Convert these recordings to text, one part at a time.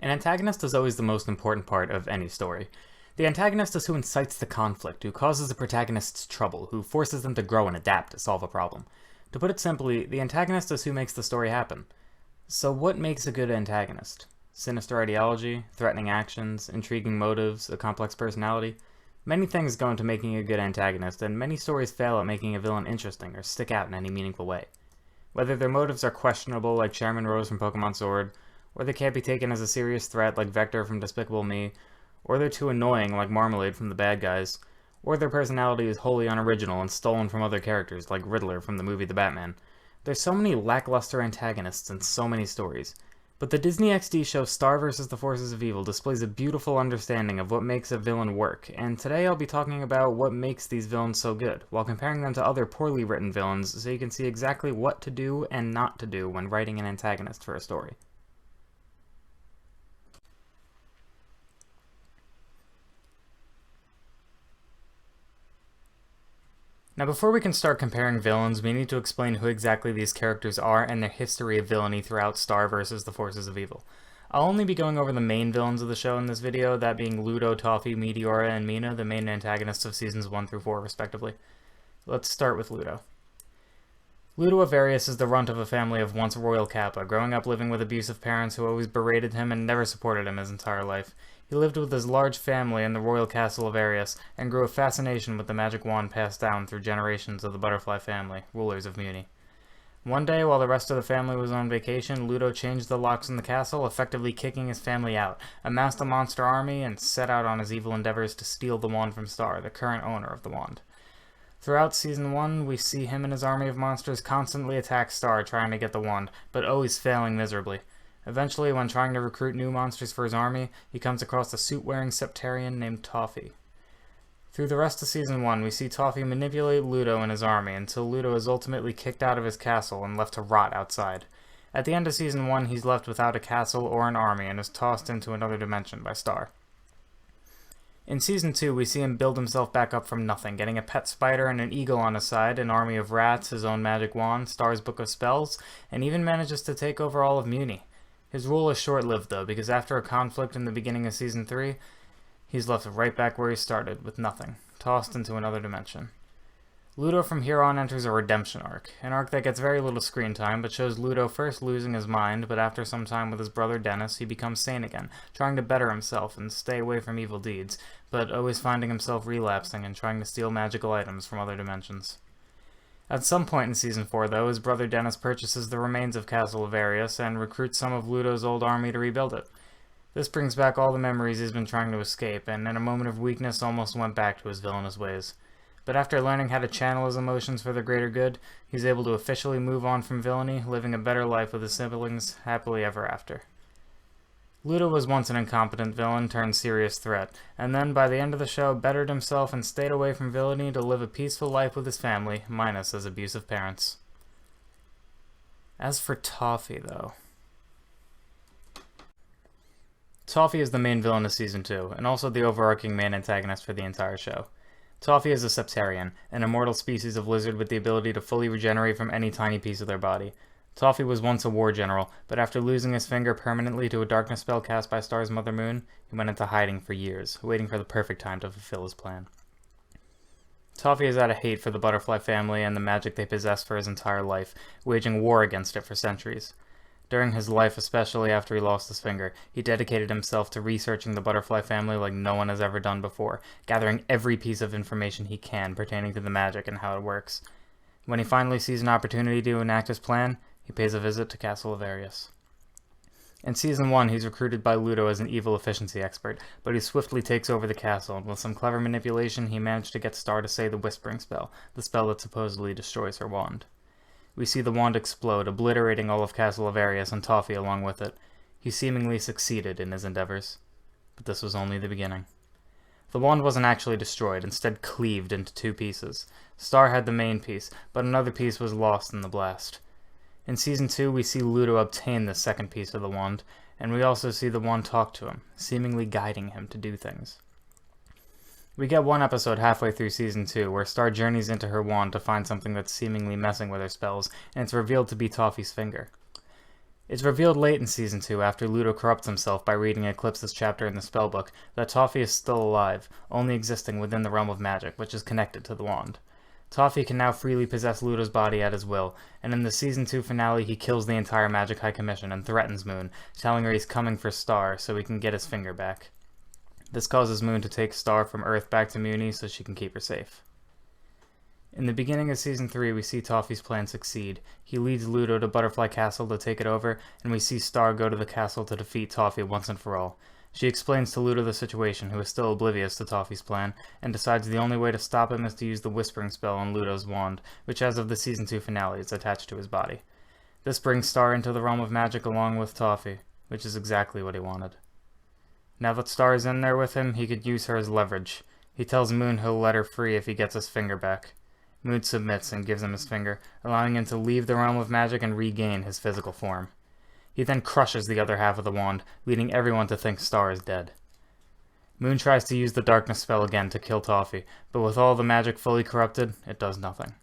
An antagonist is always the most important part of any story. The antagonist is who incites the conflict, who causes the protagonist's trouble, who forces them to grow and adapt to solve a problem. To put it simply, the antagonist is who makes the story happen. So what makes a good antagonist? Sinister ideology, threatening actions, intriguing motives, a complex personality? Many things go into making a good antagonist, and many stories fail at making a villain interesting or stick out in any meaningful way. Whether their motives are questionable like Chairman Rose from Pokemon Sword, or they can't be taken as a serious threat like Vector from Despicable Me, or they're too annoying like Marmalade from The Bad Guys, or their personality is wholly unoriginal and stolen from other characters like Riddler from the movie The Batman. There's so many lackluster antagonists in so many stories. But the Disney XD show Star vs. the Forces of Evil displays a beautiful understanding of what makes a villain work, and today I'll be talking about what makes these villains so good, while comparing them to other poorly written villains so you can see exactly what to do and not to do when writing an antagonist for a story. Now before we can start comparing villains, we need to explain who exactly these characters are and their history of villainy throughout Star vs. the Forces of Evil. I'll only be going over the main villains of the show in this video, that being Ludo, Toffee, Meteora, and Mina, the main antagonists of seasons 1 through 4 respectively. Let's start with Ludo. Ludo Avarius is the runt of a family of once royal Kappa, growing up living with abusive parents who always berated him and never supported him his entire life. He lived with his large family in the royal castle of Arius, and grew a fascination with the magic wand passed down through generations of the butterfly family, rulers of Muni. One day, while the rest of the family was on vacation, Ludo changed the locks in the castle, effectively kicking his family out, amassed a monster army, and set out on his evil endeavors to steal the wand from Star, the current owner of the wand. Throughout Season 1, we see him and his army of monsters constantly attack Star trying to get the wand, but always failing miserably. Eventually, when trying to recruit new monsters for his army, he comes across a suit-wearing Septarian named Toffee. Through the rest of Season 1, we see Toffee manipulate Ludo and his army until Ludo is ultimately kicked out of his castle and left to rot outside. At the end of Season 1, he's left without a castle or an army and is tossed into another dimension by Star. In Season 2, we see him build himself back up from nothing, getting a pet spider and an eagle on his side, an army of rats, his own magic wand, Star's book of spells, and even manages to take over all of Muni. His rule is short-lived though, because after a conflict in the beginning of Season 3, he's left right back where he started, with nothing, tossed into another dimension. Ludo from here on enters a redemption arc, an arc that gets very little screen time, but shows Ludo first losing his mind, but after some time with his brother Dennis, he becomes sane again, trying to better himself and stay away from evil deeds, but always finding himself relapsing and trying to steal magical items from other dimensions. At some point in Season 4, though, his brother Dennis purchases the remains of Castle Avarius and recruits some of Ludo's old army to rebuild it. This brings back all the memories he's been trying to escape, and in a moment of weakness almost went back to his villainous ways. But after learning how to channel his emotions for the greater good, he's able to officially move on from villainy, living a better life with his siblings happily ever after. Ludo was once an incompetent villain turned serious threat, and then by the end of the show bettered himself and stayed away from villainy to live a peaceful life with his family, minus his abusive parents. As for Toffee, though. Toffee is the main villain of Season 2, and also the overarching main antagonist for the entire show. Toffee is a Septarian, an immortal species of lizard with the ability to fully regenerate from any tiny piece of their body. Toffee was once a war general, but after losing his finger permanently to a darkness spell cast by Star's Mother Moon, he went into hiding for years, waiting for the perfect time to fulfill his plan. Toffee is out of hate for the butterfly family and the magic they possess for his entire life, waging war against it for centuries. During his life, especially after he lost his finger, he dedicated himself to researching the butterfly family like no one has ever done before, gathering every piece of information he can pertaining to the magic and how it works. When he finally sees an opportunity to enact his plan, he pays a visit to Castle Avarius. In Season 1, he's recruited by Ludo as an evil efficiency expert, but he swiftly takes over the castle, and with some clever manipulation, he managed to get Star to say the Whispering Spell, the spell that supposedly destroys her wand. We see the wand explode, obliterating all of Castle Avarius and Toffee along with it. He seemingly succeeded in his endeavors. But this was only the beginning. The wand wasn't actually destroyed, instead cleaved into two pieces. Star had the main piece, but another piece was lost in the blast. In Season 2, we see Ludo obtain the second piece of the wand, and we also see the wand talk to him, seemingly guiding him to do things. We get one episode halfway through Season 2 where Star journeys into her wand to find something that's seemingly messing with her spells, and it's revealed to be Toffee's finger. It's revealed late in Season 2, after Ludo corrupts himself by reading Eclipse's chapter in the spellbook, that Toffee is still alive, only existing within the realm of magic, which is connected to the wand. Toffee can now freely possess Ludo's body at his will, and in the Season 2 finale he kills the entire Magic High Commission and threatens Moon, telling her he's coming for Star so he can get his finger back. This causes Moon to take Star from Earth back to Muni so she can keep her safe. In the beginning of Season 3, we see Toffee's plan succeed. He leads Ludo to Butterfly Castle to take it over, and we see Star go to the castle to defeat Toffee once and for all. She explains to Ludo the situation, who is still oblivious to Toffee's plan, and decides the only way to stop him is to use the Whispering spell on Ludo's wand, which as of the Season 2 finale is attached to his body. This brings Star into the realm of magic along with Toffee, which is exactly what he wanted. Now that Star is in there with him, he could use her as leverage. He tells Moon he'll let her free if he gets his finger back. Moon submits and gives him his finger, allowing him to leave the realm of magic and regain his physical form. He then crushes the other half of the wand, leading everyone to think Star is dead. Moon tries to use the darkness spell again to kill Toffee, but with all the magic fully corrupted, it does nothing.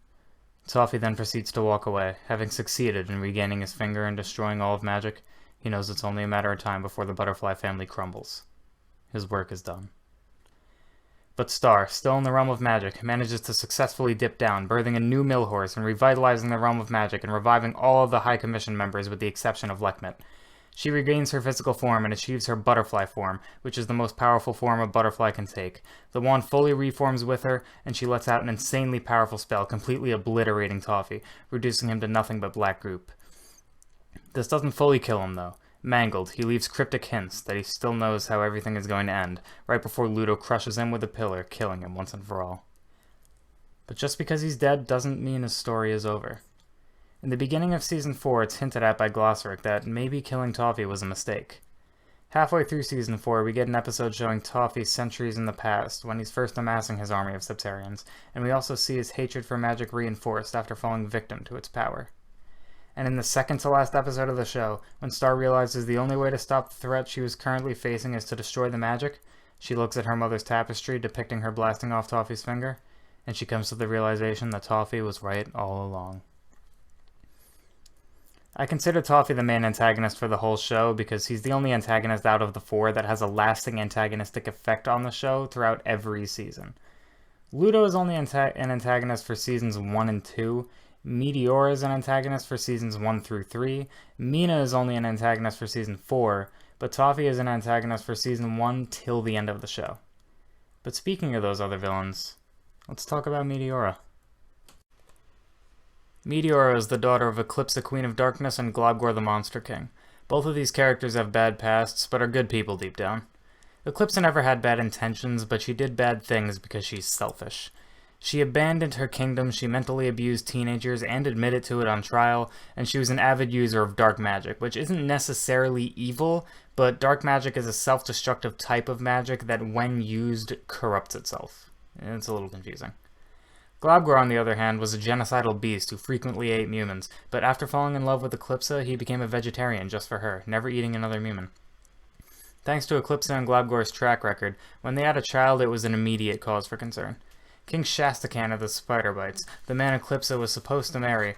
Toffee then proceeds to walk away, having succeeded in regaining his finger and destroying all of magic. He knows it's only a matter of time before the Butterfly family crumbles. His work is done. But Star, still in the realm of magic, manages to successfully dip down, birthing a new Millhorse and revitalizing the realm of magic and reviving all of the High Commission members with the exception of Lekmet. She regains her physical form and achieves her butterfly form, which is the most powerful form a butterfly can take. The wand fully reforms with her, and she lets out an insanely powerful spell, completely obliterating Toffee, reducing him to nothing but black goop. This doesn't fully kill him, though. Mangled, he leaves cryptic hints that he still knows how everything is going to end, right before Ludo crushes him with a pillar, killing him once and for all. But just because he's dead doesn't mean his story is over. In the beginning of Season 4, it's hinted at by Glossaric that maybe killing Toffee was a mistake. Halfway through Season 4, we get an episode showing Toffee centuries in the past, when he's first amassing his army of Septarians, and we also see his hatred for magic reinforced after falling victim to its power. And in the second to last episode of the show, when Star realizes the only way to stop the threat she was currently facing is to destroy the magic, she looks at her mother's tapestry depicting her blasting off Toffee's finger, and she comes to the realization that Toffee was right all along. I consider Toffee the main antagonist for the whole show because he's the only antagonist out of the four that has a lasting antagonistic effect on the show throughout every season. Ludo is only an antagonist for Seasons 1 and 2, Meteora is an antagonist for Seasons 1 through 3, Mina is only an antagonist for Season 4, but Toffee is an antagonist for Season 1 till the end of the show. But speaking of those other villains, let's talk about Meteora. Meteora is the daughter of Eclipse the Queen of Darkness and Globgor the Monster King. Both of these characters have bad pasts, but are good people deep down. Eclipse never had bad intentions, but she did bad things because she's selfish. She abandoned her kingdom, she mentally abused teenagers and admitted to it on trial, and she was an avid user of dark magic, which isn't necessarily evil, but dark magic is a self-destructive type of magic that when used corrupts itself. It's a little confusing. Globgor, on the other hand, was a genocidal beast who frequently ate humans, but after falling in love with Eclipse, he became a vegetarian just for her, never eating another human. Thanks to Eclipse and Globgor's track record, when they had a child it was an immediate cause for concern. King Shastakan of the Spider Bites, the man Eclipse was supposed to marry,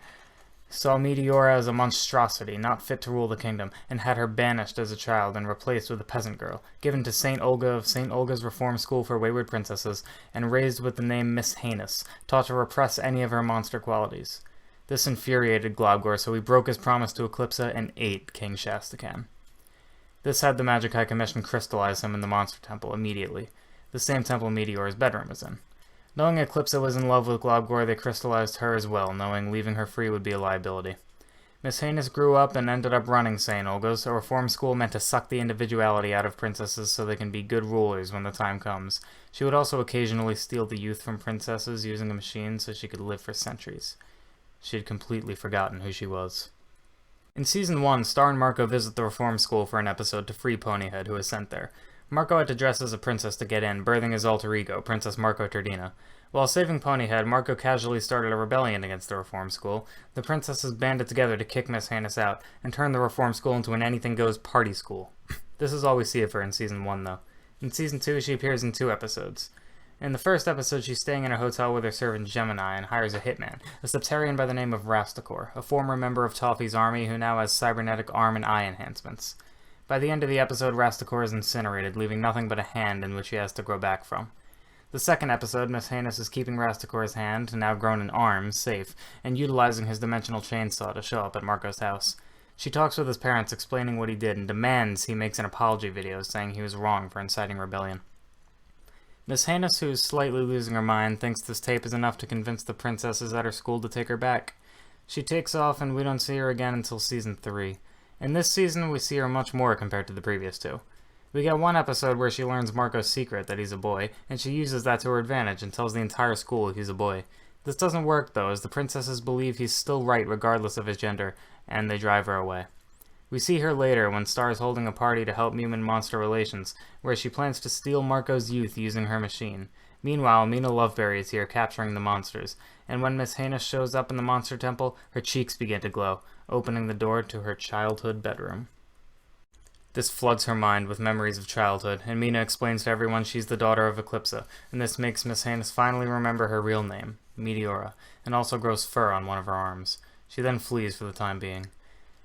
saw Meteora as a monstrosity, not fit to rule the kingdom, and had her banished as a child and replaced with a peasant girl, given to St. Olga of St. Olga's Reform School for Wayward Princesses, and raised with the name Miss Heinous, taught to repress any of her monster qualities. This infuriated Globgor, so he broke his promise to Eclipse and ate King Shastakan. This had the Magic High Commission crystallize him in the Monster Temple immediately, the same temple Meteora's bedroom is in. Knowing Eclipse was in love with Globgor, they crystallized her as well, knowing leaving her free would be a liability. Miss Heinous grew up and ended up running St. Olga's, a reform school meant to suck the individuality out of princesses so they can be good rulers when the time comes. She would also occasionally steal the youth from princesses using a machine so she could live for centuries. She had completely forgotten who she was. In Season 1, Star and Marco visit the reform school for an episode to free Ponyhead, who is sent there. Marco had to dress as a princess to get in, birthing his alter ego, Princess Marco Turdina. While saving Ponyhead, Marco casually started a rebellion against the reform school. The princesses banded together to kick Miss Heinous out, and turn the reform school into an anything-goes party school. This is all we see of her in Season 1, though. In Season 2, she appears in 2 episodes. In the first episode, she's staying in a hotel with her servant Gemini and hires a hitman, a Septarian by the name of Rastakor, a former member of Toffee's army who now has cybernetic arm and eye enhancements. By the end of the episode, Rastakor is incinerated, leaving nothing but a hand in which he has to grow back from. The second episode, Miss Hanus is keeping Rastakor's hand, now grown in arms, safe, and utilizing his dimensional chainsaw to show up at Marco's house. She talks with his parents, explaining what he did, and demands he makes an apology video saying he was wrong for inciting rebellion. Miss Hanus, who is slightly losing her mind, thinks this tape is enough to convince the princesses at her school to take her back. She takes off, and we don't see her again until Season 3. In this season, we see her much more compared to the previous two. We get one episode where she learns Marco's secret that he's a boy, and she uses that to her advantage and tells the entire school he's a boy. This doesn't work, though, as the princesses believe he's still right regardless of his gender, and they drive her away. We see her later when Star is holding a party to help human-monster relations, where she plans to steal Marco's youth using her machine. Meanwhile, Mina Loveberry is here capturing the monsters, and when Miss Hanus shows up in the monster temple, her cheeks begin to glow, opening the door to her childhood bedroom. This floods her mind with memories of childhood, and Mina explains to everyone she's the daughter of Eclipsa, and this makes Miss Hanus finally remember her real name, Meteora, and also grows fur on one of her arms. She then flees for the time being.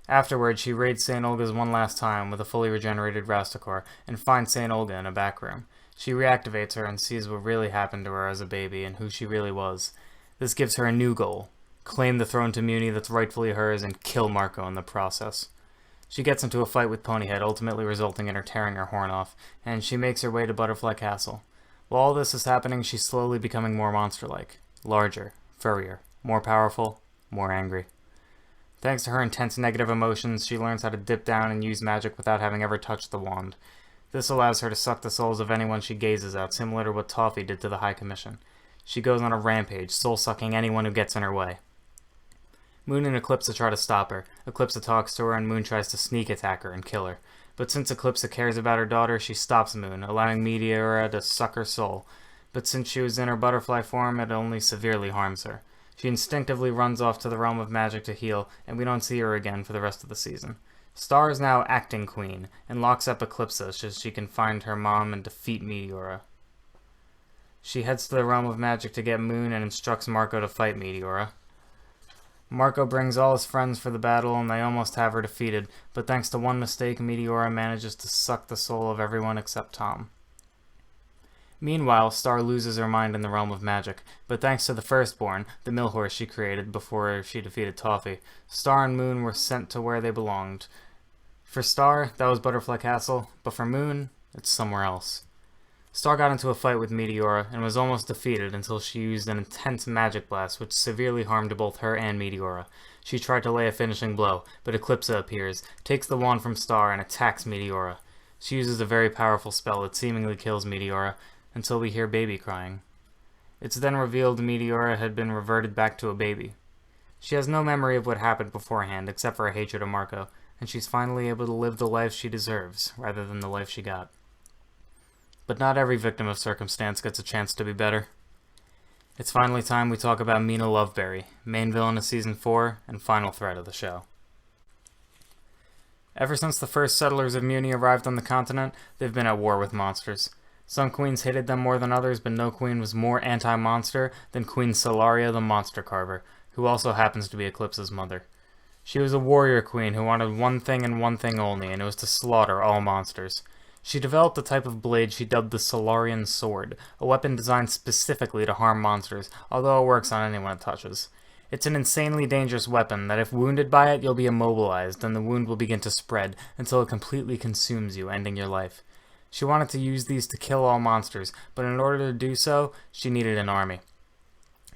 Afterward, she raids St. Olga's one last time with a fully regenerated Rastakor, and finds St. Olga in a back room. She reactivates her and sees what really happened to her as a baby and who she really was. This gives her a new goal: claim the throne to Muni that's rightfully hers and kill Marco in the process. She gets into a fight with Ponyhead, ultimately resulting in her tearing her horn off, and she makes her way to Butterfly Castle. While all this is happening, she's slowly becoming more monster-like. Larger, furrier, more powerful, more angry. Thanks to her intense negative emotions, she learns how to dip down and use magic without having ever touched the wand. This allows her to suck the souls of anyone she gazes at, similar to what Toffee did to the High Commission. She goes on a rampage, soul-sucking anyone who gets in her way. Moon and Eclipsa try to stop her. Eclipsa talks to her, and Moon tries to sneak attack her and kill her. But since Eclipsa cares about her daughter, she stops Moon, allowing Meteora to suck her soul. But since she was in her butterfly form, it only severely harms her. She instinctively runs off to the realm of magic to heal, and we don't see her again for the rest of the season. Star is now acting queen, and locks up Eclipsa so she can find her mom and defeat Meteora. She heads to the realm of magic to get Moon and instructs Marco to fight Meteora. Marco brings all his friends for the battle, and they almost have her defeated, but thanks to one mistake, Meteora manages to suck the soul of everyone except Tom. Meanwhile, Star loses her mind in the realm of magic, but thanks to the Firstborn, the mill horse she created before she defeated Toffee, Star and Moon were sent to where they belonged. For Star, that was Butterfly Castle, but for Moon, it's somewhere else. Star got into a fight with Meteora and was almost defeated until she used an intense magic blast which severely harmed both her and Meteora. She tried to lay a finishing blow, but Eclipsa appears, takes the wand from Star, and attacks Meteora. She uses a very powerful spell that seemingly kills Meteora, until we hear baby crying. It's then revealed Meteora had been reverted back to a baby. She has no memory of what happened beforehand, except for a hatred of Marco, and she's finally able to live the life she deserves, rather than the life she got. But not every victim of circumstance gets a chance to be better. It's finally time we talk about Mina Loveberry, main villain of Season 4 and final threat of the show. Ever since the first settlers of Muni arrived on the continent, they've been at war with monsters. Some queens hated them more than others, but no queen was more anti-monster than Queen Solaria the Monster Carver, who also happens to be Eclipsa's mother. She was a warrior queen who wanted one thing and one thing only, and it was to slaughter all monsters. She developed a type of blade she dubbed the Solarian Sword, a weapon designed specifically to harm monsters, although it works on anyone it touches. It's an insanely dangerous weapon that if wounded by it, you'll be immobilized, and the wound will begin to spread until it completely consumes you, ending your life. She wanted to use these to kill all monsters, but in order to do so, she needed an army.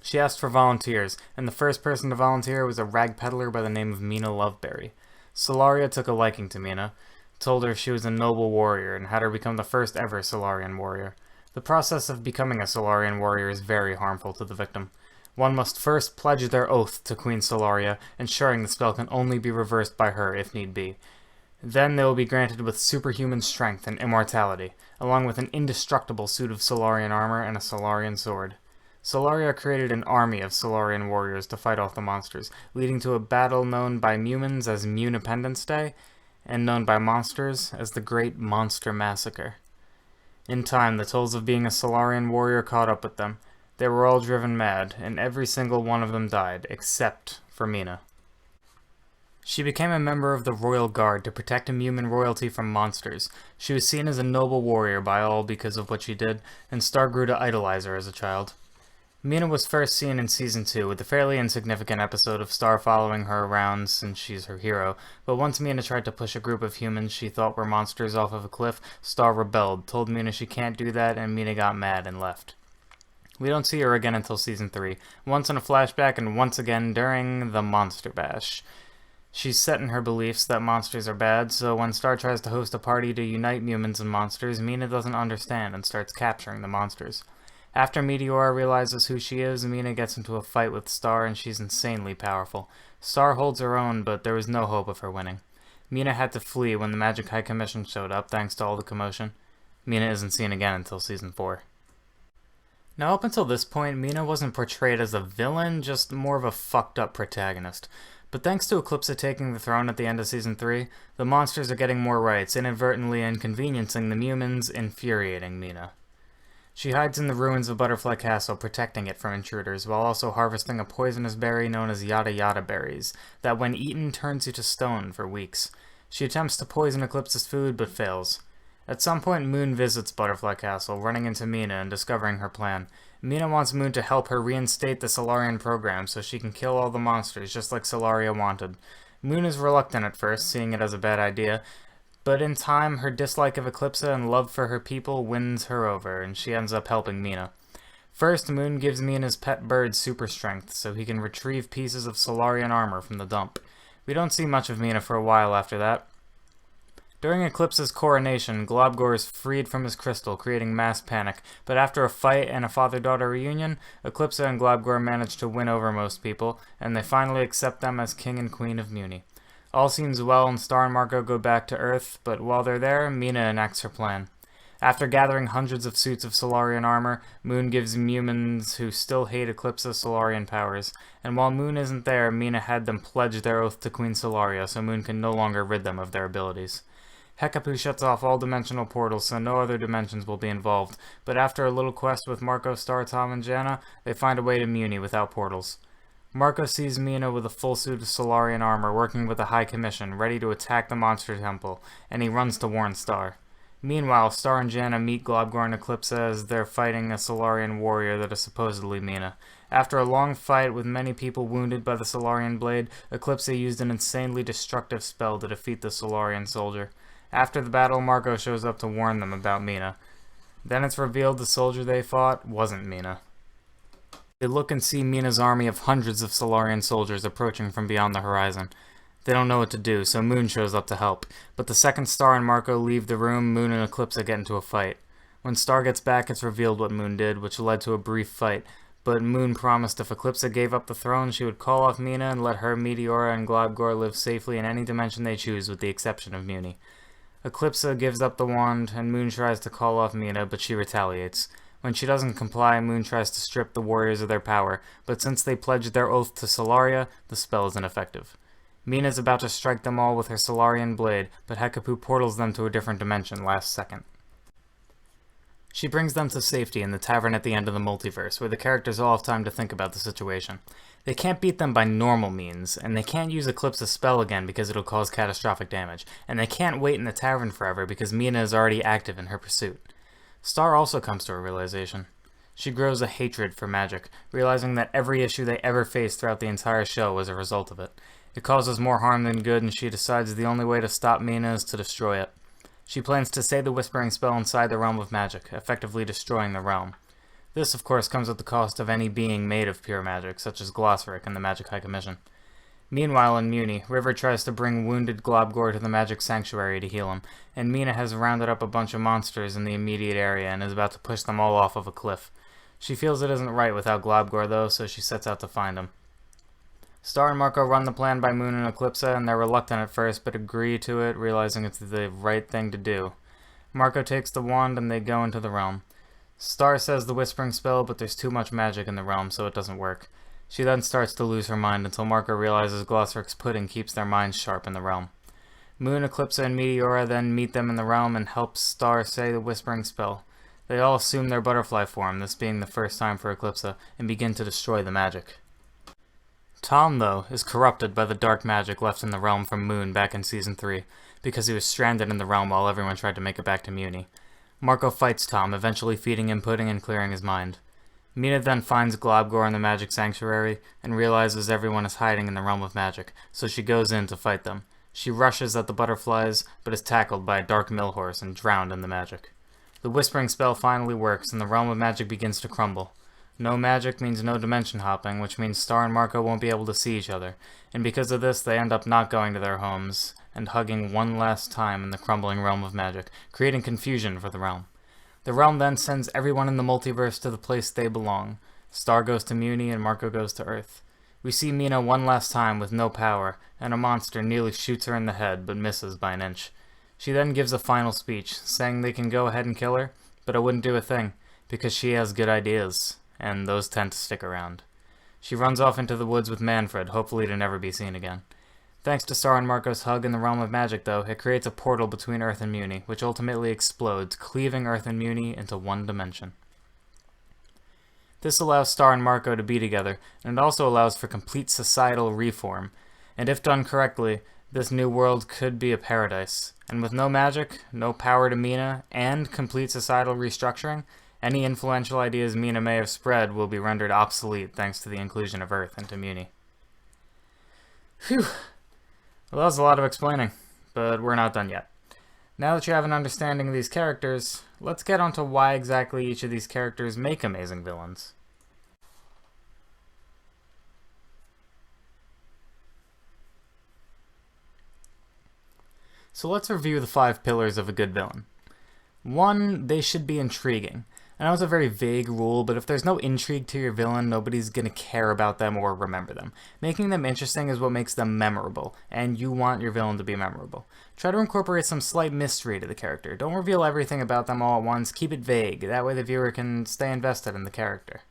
She asked for volunteers, and the first person to volunteer was a rag peddler by the name of Mina Loveberry. Solaria took a liking to Mina, told her she was a noble warrior, and had her become the first ever Solarian warrior. The process of becoming a Solarian warrior is very harmful to the victim. One must first pledge their oath to Queen Solaria, ensuring the spell can only be reversed by her if need be. Then they will be granted with superhuman strength and immortality, along with an indestructible suit of Solarian armor and a Solarian sword. Solaria created an army of Solarian warriors to fight off the monsters, leading to a battle known by humans as Munipendence Day, and known by monsters as the Great Monster Massacre. In time, the tolls of being a Solarian warrior caught up with them. They were all driven mad, and every single one of them died, except for Mina. She became a member of the Royal Guard to protect human royalty from monsters. She was seen as a noble warrior by all because of what she did, and Star grew to idolize her as a child. Mina was first seen in Season 2 with a fairly insignificant episode of Star following her around since she's her hero, but once Mina tried to push a group of humans she thought were monsters off of a cliff, Star rebelled, told Mina she can't do that, and Mina got mad and left. We don't see her again until Season 3, once in a flashback and once again during the Monster Bash. She's set in her beliefs that monsters are bad, so when Star tries to host a party to unite humans and monsters, Mina doesn't understand and starts capturing the monsters. After Meteora realizes who she is, Mina gets into a fight with Star and she's insanely powerful. Star holds her own, but there was no hope of her winning. Mina had to flee when the Magic High Commission showed up thanks to all the commotion. Mina isn't seen again until Season 4. Now up until this point, Mina wasn't portrayed as a villain, just more of a fucked up protagonist. But thanks to Eclipsa taking the throne at the end of Season 3, the monsters are getting more rights, inadvertently inconveniencing the humans, infuriating Mina. She hides in the ruins of Butterfly Castle, protecting it from intruders, while also harvesting a poisonous berry known as Yada Yada berries, that when eaten turns you to stone for weeks. She attempts to poison Eclipse's food, but fails. At some point, Moon visits Butterfly Castle, running into Mina and discovering her plan. Mina wants Moon to help her reinstate the Solarian program so she can kill all the monsters, just like Solaria wanted. Moon is reluctant at first, seeing it as a bad idea, but in time, her dislike of Eclipsa and love for her people wins her over, and she ends up helping Mina. First, Moon gives Mina's pet bird super strength, so he can retrieve pieces of Solarian armor from the dump. We don't see much of Mina for a while after that. During Eclipse's coronation, Globgor is freed from his crystal, creating mass panic, but after a fight and a father-daughter reunion, Eclipsa and Globgor manage to win over most people, and they finally accept them as King and Queen of Muni. All seems well and Star and Marco go back to Earth, but while they're there, Mina enacts her plan. After gathering hundreds of suits of Solarian armor, Moon gives humans who still hate Eclipse's Solarian powers, and while Moon isn't there, Mina had them pledge their oath to Queen Solaria so Moon can no longer rid them of their abilities. Hekapu shuts off all dimensional portals so no other dimensions will be involved, but after a little quest with Marco, Star, Tom, and Janna, they find a way to Muni without portals. Marco sees Mina with a full suit of Solarian armor working with the High Commission, ready to attack the Monster Temple, and he runs to warn Star. Meanwhile, Star and Janna meet Globgor and Eclipsa as they're fighting a Solarian warrior that is supposedly Mina. After a long fight with many people wounded by the Solarian blade, Eclipsa used an insanely destructive spell to defeat the Solarian soldier. After the battle, Marco shows up to warn them about Mina. Then it's revealed the soldier they fought wasn't Mina. They look and see Mina's army of hundreds of Solarian soldiers approaching from beyond the horizon. They don't know what to do, so Moon shows up to help. But the second Star and Marco leave the room, Moon and Eclipsa get into a fight. When Star gets back, it's revealed what Moon did, which led to a brief fight. But Moon promised if Eclipsa gave up the throne, she would call off Mina and let her, Meteora, and Globgor live safely in any dimension they choose, with the exception of Muni. Eclipsa gives up the wand, and Moon tries to call off Mina, but she retaliates. When she doesn't comply, Moon tries to strip the warriors of their power, but since they pledged their oath to Solaria, the spell is ineffective. Mina's about to strike them all with her Solarian blade, but Hekapu portals them to a different dimension last second. She brings them to safety in the tavern at the end of the multiverse, where the characters all have time to think about the situation. They can't beat them by normal means, and they can't use Eclipse's spell again because it'll cause catastrophic damage, and they can't wait in the tavern forever because Mina is already active in her pursuit. Star also comes to a realization. She grows a hatred for magic, realizing that every issue they ever faced throughout the entire show was a result of it. It causes more harm than good, and she decides the only way to stop Mina is to destroy it. She plans to say the Whispering spell inside the realm of magic, effectively destroying the realm. This, of course, comes at the cost of any being made of pure magic, such as Glossaric and the Magic High Commission. Meanwhile, in Muni, River tries to bring wounded Globgor to the Magic Sanctuary to heal him, and Mina has rounded up a bunch of monsters in the immediate area and is about to push them all off of a cliff. She feels it isn't right without Globgor, though, so she sets out to find him. Star and Marco run the plan by Moon and Eclipsa, and they're reluctant at first, but agree to it, realizing it's the right thing to do. Marco takes the wand, and they go into the realm. Star says the Whispering spell, but there's too much magic in the realm, so it doesn't work. She then starts to lose her mind until Marco realizes Glossaric's pudding keeps their minds sharp in the realm. Moon, Eclipsa, and Meteora then meet them in the realm and help Star say the Whispering spell. They all assume their butterfly form, this being the first time for Eclipsa, and begin to destroy the magic. Tom, though, is corrupted by the dark magic left in the realm from Moon back in Season 3, because he was stranded in the realm while everyone tried to make it back to Muni. Marco fights Tom, eventually feeding him pudding and clearing his mind. Mina then finds Globgor in the magic sanctuary, and realizes everyone is hiding in the realm of magic, so she goes in to fight them. She rushes at the butterflies, but is tackled by a dark mill horse and drowned in the magic. The whispering spell finally works, and the realm of magic begins to crumble. No magic means no dimension hopping, which means Star and Marco won't be able to see each other, and because of this they end up not going to their homes, and hugging one last time in the crumbling realm of magic, creating confusion for the realm. The realm then sends everyone in the multiverse to the place they belong. Star goes to Muni and Marco goes to Earth. We see Mina one last time with no power, and a monster nearly shoots her in the head but misses by an inch. She then gives a final speech, saying they can go ahead and kill her, but it wouldn't do a thing, because she has good ideas, and those tend to stick around. She runs off into the woods with Manfred, hopefully to never be seen again. Thanks to Star and Marco's hug in the realm of magic, though, it creates a portal between Earth and Muni, which ultimately explodes, cleaving Earth and Muni into one dimension. This allows Star and Marco to be together, and it also allows for complete societal reform, and if done correctly, this new world could be a paradise. And with no magic, no power to Mina, and complete societal restructuring, any influential ideas Mina may have spread will be rendered obsolete thanks to the inclusion of Earth into Muni. Phew. Well, that was a lot of explaining, but we're not done yet. Now that you have an understanding of these characters, let's get onto why exactly each of these characters make amazing villains. So let's review the 5 pillars of a good villain. 1, they should be intriguing. I know it's a very vague rule, but if there's no intrigue to your villain, nobody's going to care about them or remember them. Making them interesting is what makes them memorable, and you want your villain to be memorable. Try to incorporate some slight mystery to the character. Don't reveal everything about them all at once, keep it vague, that way the viewer can stay invested in the character.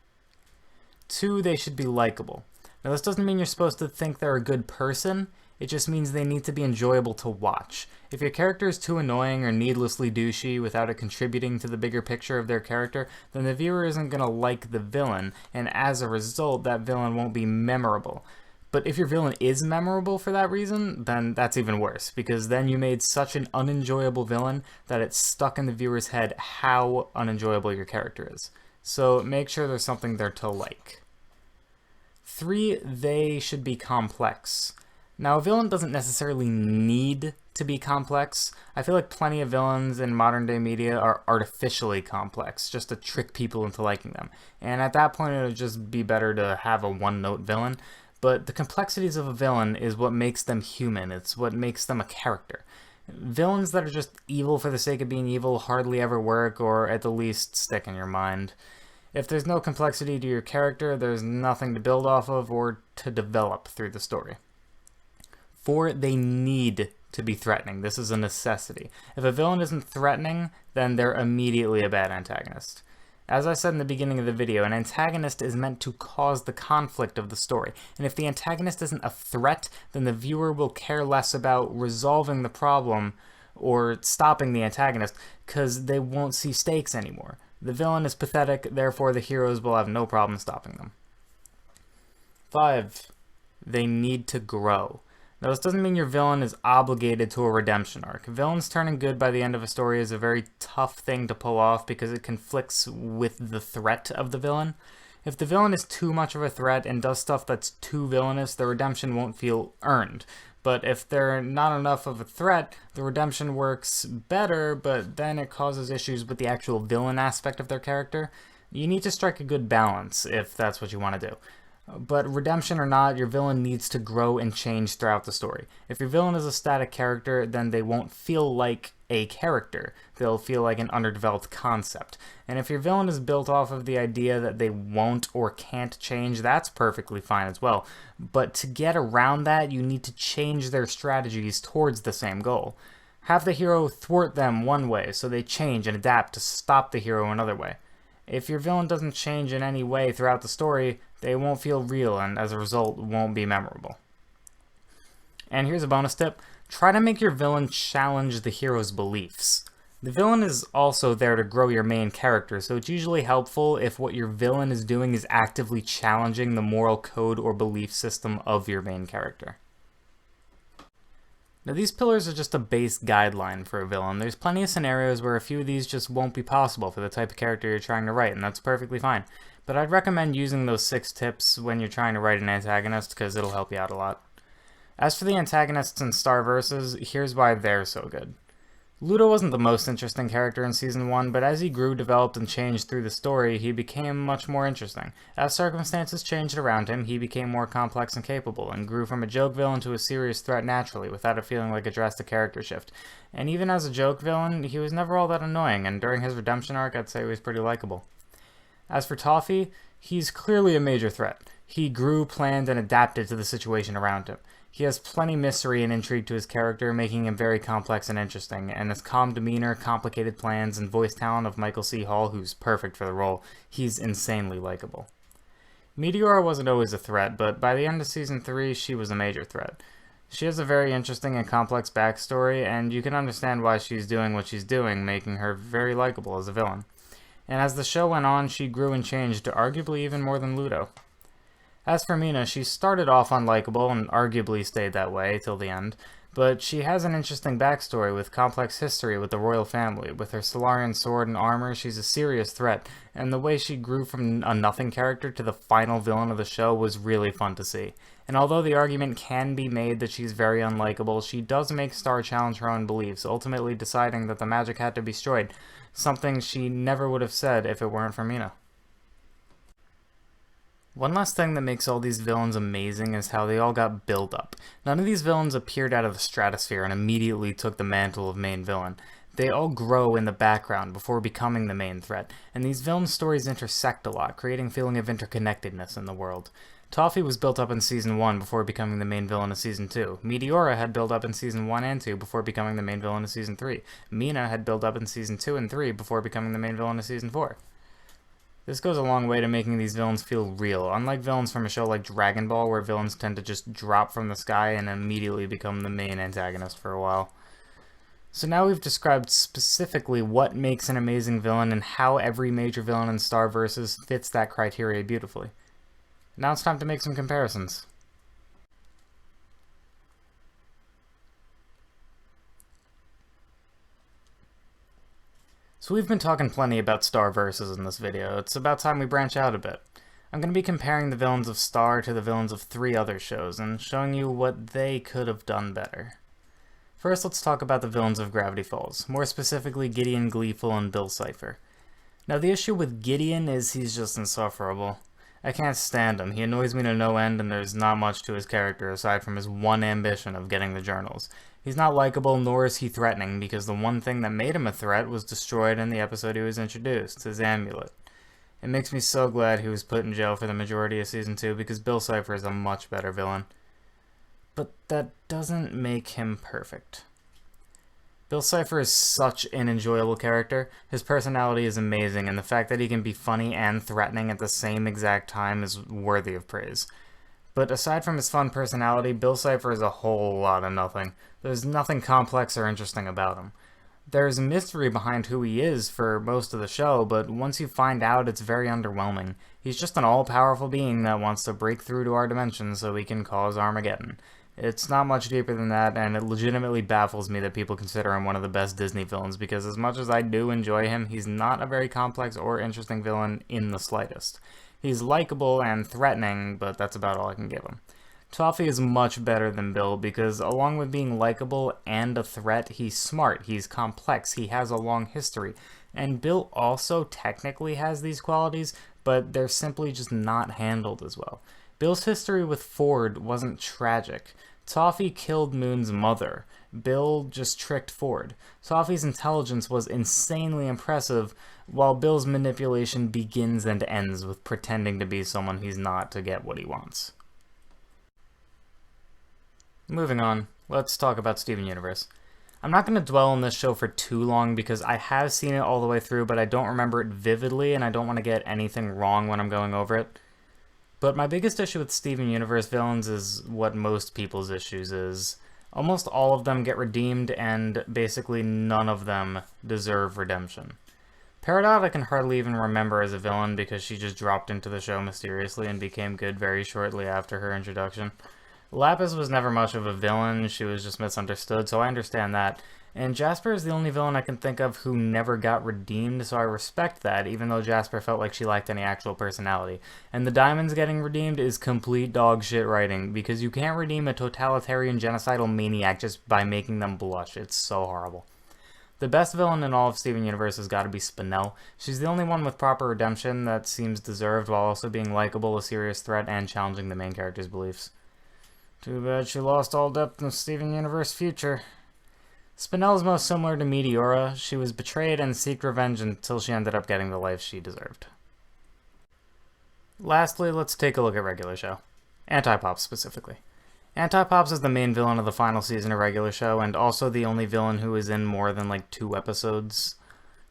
2, they should be likable. Now this doesn't mean you're supposed to think they're a good person, it just means they need to be enjoyable to watch. If your character is too annoying or needlessly douchey without it contributing to the bigger picture of their character, then the viewer isn't going to like the villain, and as a result, that villain won't be memorable. But if your villain is memorable for that reason, then that's even worse, because then you made such an unenjoyable villain that it's stuck in the viewer's head how unenjoyable your character is. So make sure there's something there to like. 3, they should be complex. Now, a villain doesn't necessarily need to be complex. I feel like plenty of villains in modern day media are artificially complex, just to trick people into liking them. And at that point, it would just be better to have a one-note villain. But the complexities of a villain is what makes them human. It's what makes them a character. Villains that are just evil for the sake of being evil hardly ever work, or at the least stick in your mind. If there's no complexity to your character, there's nothing to build off of or to develop through the story. 4, they need to be threatening. This is a necessity. If a villain isn't threatening, then they're immediately a bad antagonist. As I said in the beginning of the video, an antagonist is meant to cause the conflict of the story, and if the antagonist isn't a threat, then the viewer will care less about resolving the problem or stopping the antagonist, because they won't see stakes anymore. The villain is pathetic, therefore the heroes will have no problem stopping them. 5, they need to grow. Now, this doesn't mean your villain is obligated to a redemption arc. Villains turning good by the end of a story is a very tough thing to pull off because it conflicts with the threat of the villain. If the villain is too much of a threat and does stuff that's too villainous, the redemption won't feel earned. But if they're not enough of a threat, the redemption works better, but then it causes issues with the actual villain aspect of their character. You need to strike a good balance if that's what you want to do. But redemption or not, your villain needs to grow and change throughout the story. If your villain is a static character, then they won't feel like a character. They'll feel like an underdeveloped concept. And if your villain is built off of the idea that they won't or can't change, that's perfectly fine as well. But to get around that, you need to change their strategies towards the same goal. Have the hero thwart them one way, so they change and adapt to stop the hero another way. If your villain doesn't change in any way throughout the story, they won't feel real and as a result won't be memorable. And here's a bonus tip. Try to make your villain challenge the hero's beliefs. The villain is also there to grow your main character, so it's usually helpful if what your villain is doing is actively challenging the moral code or belief system of your main character. Now these pillars are just a base guideline for a villain. There's plenty of scenarios where a few of these just won't be possible for the type of character you're trying to write, and that's perfectly fine. But I'd recommend using those 6 tips when you're trying to write an antagonist, because it'll help you out a lot. As for the antagonists in Star Versus, here's why they're so good. Ludo wasn't the most interesting character in Season 1, but as he grew, developed, and changed through the story, he became much more interesting. As circumstances changed around him, he became more complex and capable, and grew from a joke villain to a serious threat naturally, without it feeling like a drastic character shift. And even as a joke villain, he was never all that annoying, and during his redemption arc, I'd say he was pretty likable. As for Toffee, he's clearly a major threat. He grew, planned, and adapted to the situation around him. He has plenty mystery and intrigue to his character, making him very complex and interesting, and his calm demeanor, complicated plans, and voice talent of Michael C. Hall, who's perfect for the role, he's insanely likable. Meteora wasn't always a threat, but by the end of Season 3, she was a major threat. She has a very interesting and complex backstory, and you can understand why she's doing what she's doing, making her very likable as a villain. And as the show went on, she grew and changed, arguably even more than Ludo. As for Mina, she started off unlikable and arguably stayed that way till the end, but she has an interesting backstory with complex history with the royal family. With her Solarian sword and armor, she's a serious threat, and the way she grew from a nothing character to the final villain of the show was really fun to see. And although the argument can be made that she's very unlikable, she does make Star challenge her own beliefs, ultimately deciding that the magic had to be destroyed, something she never would have said if it weren't for Mina. One last thing that makes all these villains amazing is how they all got built up. None of these villains appeared out of the stratosphere and immediately took the mantle of main villain. They all grow in the background before becoming the main threat, and these villain stories intersect a lot, creating a feeling of interconnectedness in the world. Toffee was built up in Season 1 before becoming the main villain of Season 2. Meteora had built up in Season 1 and 2 before becoming the main villain of Season 3. Mina had built up in Season 2 and 3 before becoming the main villain of Season 4. This goes a long way to making these villains feel real, unlike villains from a show like Dragon Ball, where villains tend to just drop from the sky and immediately become the main antagonist for a while. So now we've described specifically what makes an amazing villain and how every major villain in Star Versus fits that criteria beautifully. Now it's time to make some comparisons. So we've been talking plenty about Star Versus in this video. It's about time we branch out a bit. I'm going to be comparing the villains of Star to the villains of 3 other shows and showing you what they could have done better. First, let's talk about the villains of Gravity Falls, more specifically Gideon, Gleeful, and Bill Cipher. Now the issue with Gideon is he's just insufferable. I can't stand him. He annoys me to no end, and there's not much to his character aside from his one ambition of getting the journals. He's not likable, nor is he threatening, because the one thing that made him a threat was destroyed in the episode he was introduced, his amulet. It makes me so glad he was put in jail for the majority of Season 2, because Bill Cipher is a much better villain. But that doesn't make him perfect. Bill Cipher is such an enjoyable character. His personality is amazing, and the fact that he can be funny and threatening at the same exact time is worthy of praise. But aside from his fun personality, Bill Cipher is a whole lot of nothing. There's nothing complex or interesting about him. There's mystery behind who he is for most of the show, but once you find out, it's very underwhelming. He's just an all-powerful being that wants to break through to our dimension so he can cause Armageddon. It's not much deeper than that, and it legitimately baffles me that people consider him one of the best Disney villains, because as much as I do enjoy him, he's not a very complex or interesting villain in the slightest. He's likable and threatening, but that's about all I can give him. Toffee is much better than Bill because along with being likable and a threat, he's smart, he's complex, he has a long history. And Bill also technically has these qualities, but they're simply just not handled as well. Bill's history with Ford wasn't tragic. Toffee killed Moon's mother. Bill just tricked Ford. Toffee's intelligence was insanely impressive, while Bill's manipulation begins and ends with pretending to be someone he's not to get what he wants. Moving on, let's talk about Steven Universe. I'm not going to dwell on this show for too long because I have seen it all the way through, but I don't remember it vividly, and I don't want to get anything wrong when I'm going over it. But my biggest issue with Steven Universe villains is what most people's issues is. Almost all of them get redeemed, and basically none of them deserve redemption. Peridot I can hardly even remember as a villain because she just dropped into the show mysteriously and became good very shortly after her introduction. Lapis was never much of a villain, she was just misunderstood, so I understand that. And Jasper is the only villain I can think of who never got redeemed, so I respect that, even though Jasper felt like she lacked any actual personality. And the Diamonds getting redeemed is complete dog shit writing, because you can't redeem a totalitarian genocidal maniac just by making them blush. It's so horrible. The best villain in all of Steven Universe has got to be Spinel. She's the only one with proper redemption that seems deserved while also being likable, a serious threat, and challenging the main character's beliefs. Too bad she lost all depth in the Steven Universe future. Spinel is most similar to Meteora. She was betrayed and seeked revenge until she ended up getting the life she deserved. Lastly, let's take a look at Regular Show. Anti-Pops specifically. Anti-Pops is the main villain of the final season of Regular Show, and also the only villain who is in more than like 2 episodes.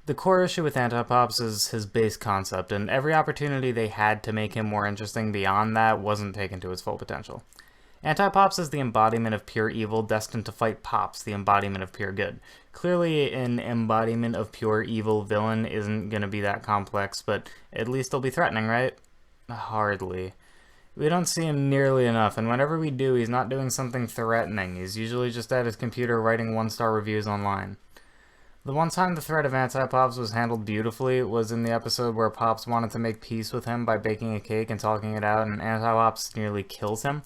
The core issue with Anti-Pops is his base concept, and every opportunity they had to make him more interesting beyond that wasn't taken to his full potential. Anti-Pops is the embodiment of pure evil, destined to fight Pops, the embodiment of pure good. Clearly, an embodiment of pure evil villain isn't going to be that complex, but at least he'll be threatening, right? Hardly. We don't see him nearly enough, and whenever we do, he's not doing something threatening. He's usually just at his computer writing 1-star reviews online. The one time the threat of Anti-Pops was handled beautifully was in the episode where Pops wanted to make peace with him by baking a cake and talking it out, and Anti-Pops nearly kills him.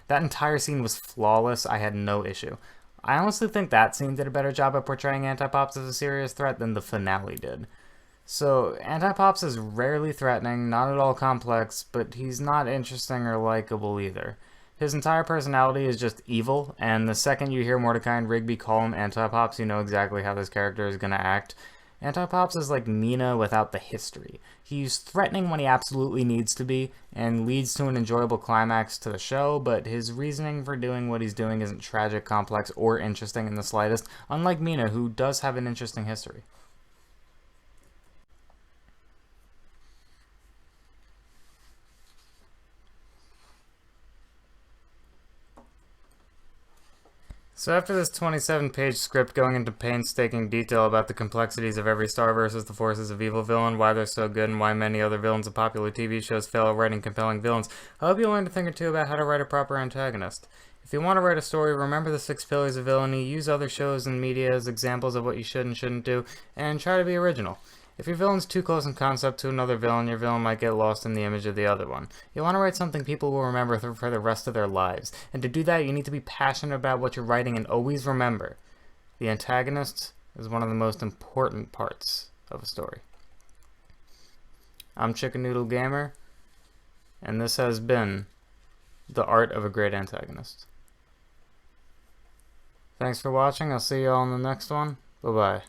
That entire scene was flawless. I had no issue. I honestly think that scene did a better job at portraying Anti-Pops as a serious threat than the finale did. So, Anti-Pops is rarely threatening, not at all complex, but he's not interesting or likable either. His entire personality is just evil, and the second you hear Mordecai and Rigby call him Anti-Pops, you know exactly how this character is going to act. Anti-Pops is like Mina without the history. He's threatening when he absolutely needs to be, and leads to an enjoyable climax to the show, but his reasoning for doing what he's doing isn't tragic, complex, or interesting in the slightest, unlike Mina, who does have an interesting history. So after this 27-page script going into painstaking detail about the complexities of every star versus the forces of evil villain, why they're so good, and why many other villains of popular TV shows fail at writing compelling villains, I hope you learned a thing or two about how to write a proper antagonist. If you want to write a story, remember the 6 pillars of villainy, use other shows and media as examples of what you should and shouldn't do, and try to be original. If your villain's too close in concept to another villain, your villain might get lost in the image of the other one. You want to write something people will remember for the rest of their lives. And to do that, you need to be passionate about what you're writing and always remember, the antagonist is one of the most important parts of a story. I'm Chicken Noodle Gamer, and this has been The Art of a Great Antagonist. Thanks for watching. I'll see you all in the next one. Bye-bye.